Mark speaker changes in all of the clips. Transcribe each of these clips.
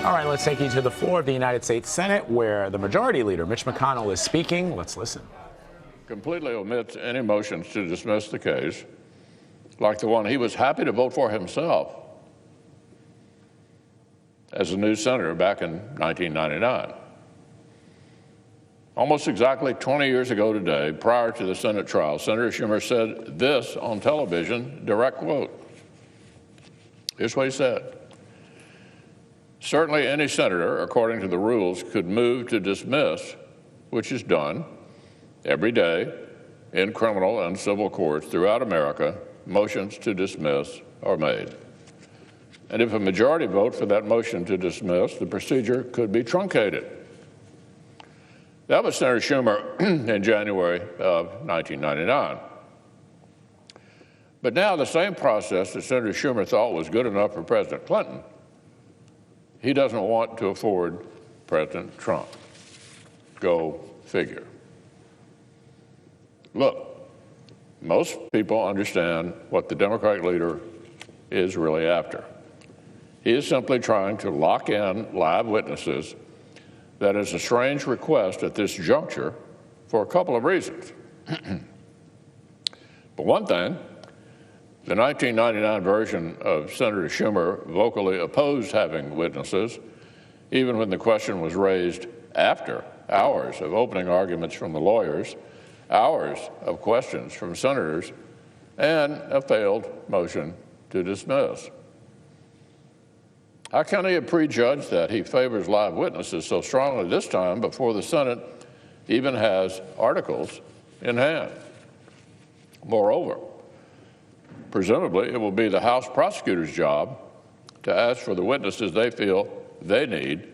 Speaker 1: All right, let's take you to the floor of the United States Senate, where the Majority Leader Mitch McConnell is speaking. Let's listen.
Speaker 2: Completely omits any motions to dismiss the case, like the one he was happy to vote for himself as a new senator back in 1999. Almost exactly 20 years ago today, prior to the Senate trial, Senator Schumer said this on television, direct quote. Here's what he said. Certainly any senator, according to the rules, could move to dismiss, which is done every day in criminal and civil courts throughout America. Motions to dismiss are made. And if a majority vote for that motion to dismiss, the procedure could be truncated. That was Senator Schumer in January of 1999. But now the same process that Senator Schumer thought was good enough for President Clinton, he doesn't want to afford President Trump. Go figure. Look, most people understand what the Democratic leader is really after. He is simply trying to lock in live witnesses. That is a strange request at this juncture for a couple of reasons. But one thing, the 1999 version of Senator Schumer vocally opposed having witnesses, even when the question was raised after hours of opening arguments from the lawyers, hours of questions from senators, and a failed motion to dismiss. How can he have prejudged that he favors live witnesses so strongly this time before the Senate even has articles in hand? Moreover, presumably it will be the House prosecutor's job to ask for the witnesses they feel they need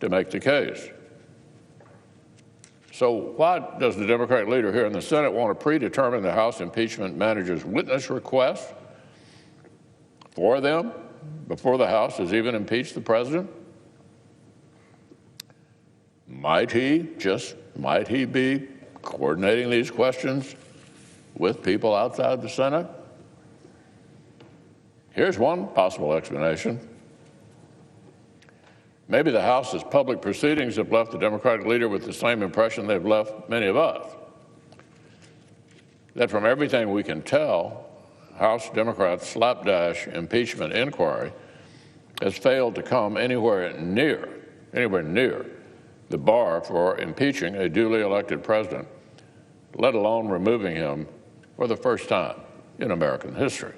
Speaker 2: to make the case. So why does the Democratic leader here in the Senate want to predetermine the House impeachment manager's witness request for them before the House has even impeached the president? Might he be coordinating these questions with people outside the Senate? Here's one possible explanation. Maybe the House's public proceedings have left the Democratic leader with the same impression they've left many of us, that from everything we can tell, House Democrats' slapdash impeachment inquiry has failed to come anywhere near the bar for impeaching a duly elected president, let alone removing him for the first time in American history.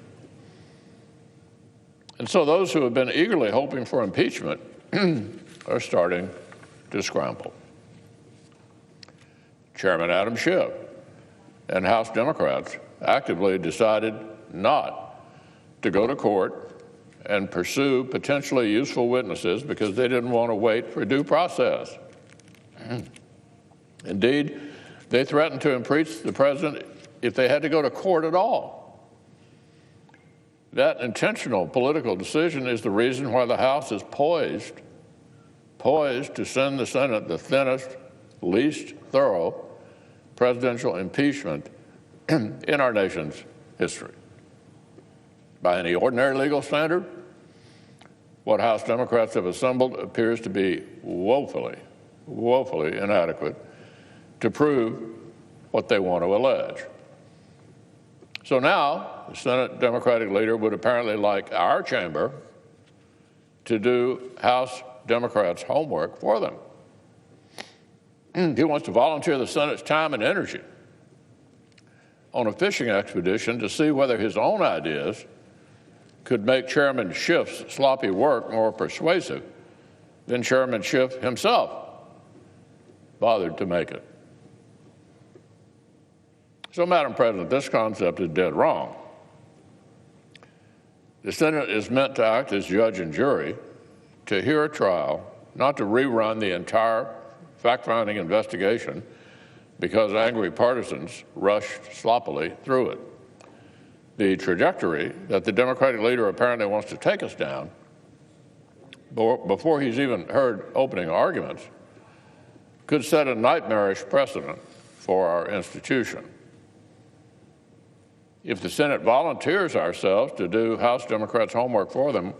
Speaker 2: And so those who have been eagerly hoping for impeachment are starting to scramble. Chairman Adam Schiff and House Democrats actively decided not to go to court and pursue potentially useful witnesses because they didn't want to wait for due process. Indeed, they threatened to impeach the president if they had to go to court at all. That intentional political decision is the reason why the House is poised to send the Senate the thinnest, least thorough presidential impeachment in our nation's history. By any ordinary legal standard, what House Democrats have assembled appears to be woefully inadequate to prove what they want to allege. So now, the Senate Democratic leader would apparently like our chamber to do House Democrats' homework for them. He wants to volunteer the Senate's time and energy on a fishing expedition to see whether his own ideas could make Chairman Schiff's sloppy work more persuasive than Chairman Schiff himself bothered to make it. So, Madam President, this concept is dead wrong. The Senate is meant to act as judge and jury, to hear a trial, not to rerun the entire fact-finding investigation because angry partisans rushed sloppily through it. The trajectory that the Democratic leader apparently wants to take us down, before he's even heard opening arguments, could set a nightmarish precedent for our institution. If the Senate volunteers ourselves to do House Democrats' homework for them,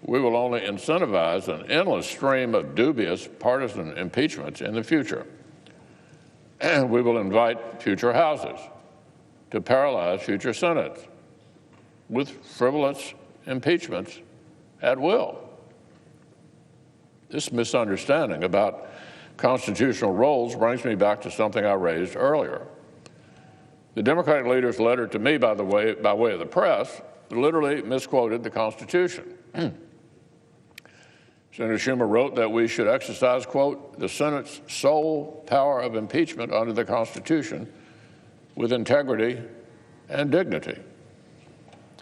Speaker 2: we will only incentivize an endless stream of dubious partisan impeachments in the future. And we will invite future Houses to paralyze future Senates with frivolous impeachments at will. This misunderstanding about constitutional roles brings me back to something I raised earlier. The Democratic leader's letter to me, by way of the press, literally misquoted the Constitution. Senator Schumer wrote that we should exercise, quote, the Senate's sole power of impeachment under the Constitution with integrity and dignity.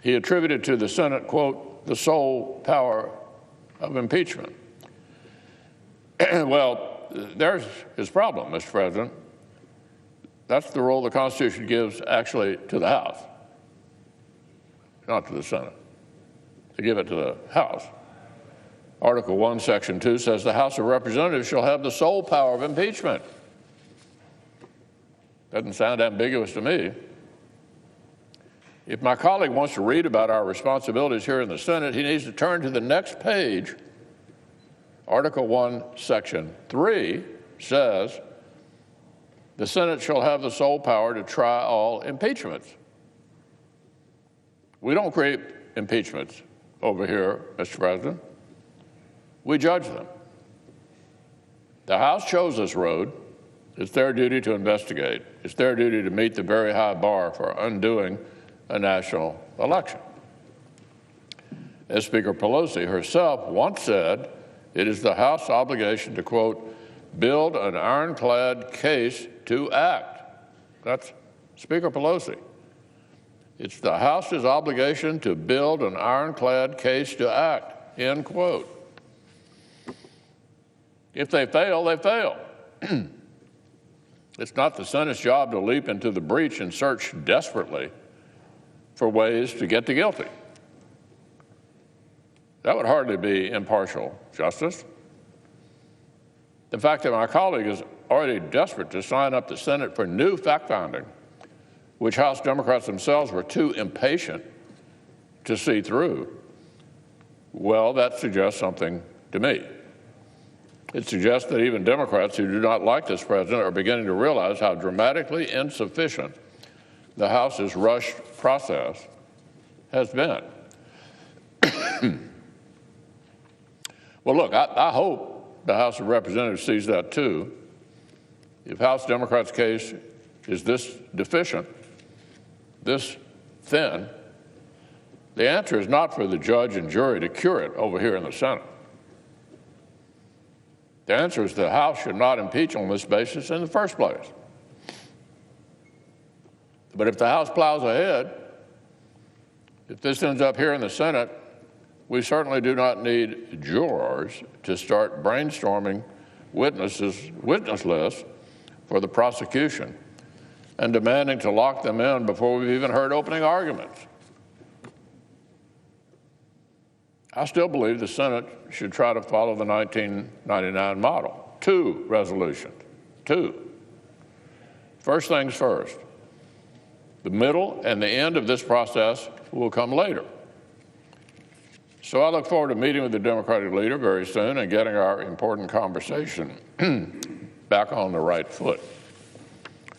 Speaker 2: He attributed to the Senate, quote, the sole power of impeachment. Well, there's his problem, Mr. President. That's the role the Constitution gives actually to the House, not to the Senate. To give it to the House. Article 1, Section 2 says the House of Representatives shall have the sole power of impeachment. Doesn't sound ambiguous to me. If my colleague wants to read about our responsibilities here in the Senate, he needs to turn to the next page. Article 1, Section 3 says the Senate shall have the sole power to try all impeachments. We don't create impeachments over here, Mr. President. We judge them. The House chose this road. It's their duty to investigate. It's their duty to meet the very high bar for undoing a national election. As Speaker Pelosi herself once said, it is the House's obligation to, quote, build an ironclad case to act. That's Speaker Pelosi. It's the House's obligation to build an ironclad case to act, end quote. If they fail, they fail. It's not the Senate's job to leap into the breach and search desperately for ways to get the guilty. That would hardly be impartial justice. The fact that my colleague is already desperate to sign up the Senate for new fact-finding, which House Democrats themselves were too impatient to see through, well, that suggests something to me. It suggests that even Democrats who do not like this president are beginning to realize how dramatically insufficient the House's rushed process has been. Well, look, I hope the House of Representatives sees that too. If House Democrats' case is this deficient, this thin, the answer is not for the judge and jury to cure it over here in the Senate. The answer is the House should not impeach on this basis in the first place. But if the House plows ahead, if this ends up here in the Senate, we certainly do not need jurors to start brainstorming witness lists for the prosecution and demanding to lock them in before we've even heard opening arguments. I still believe the Senate should try to follow the 1999 model. 2 resolutions. 2. First things first. The middle and the end of this process will come later. So I look forward to meeting with the Democratic leader very soon and getting our important conversation back on the right foot.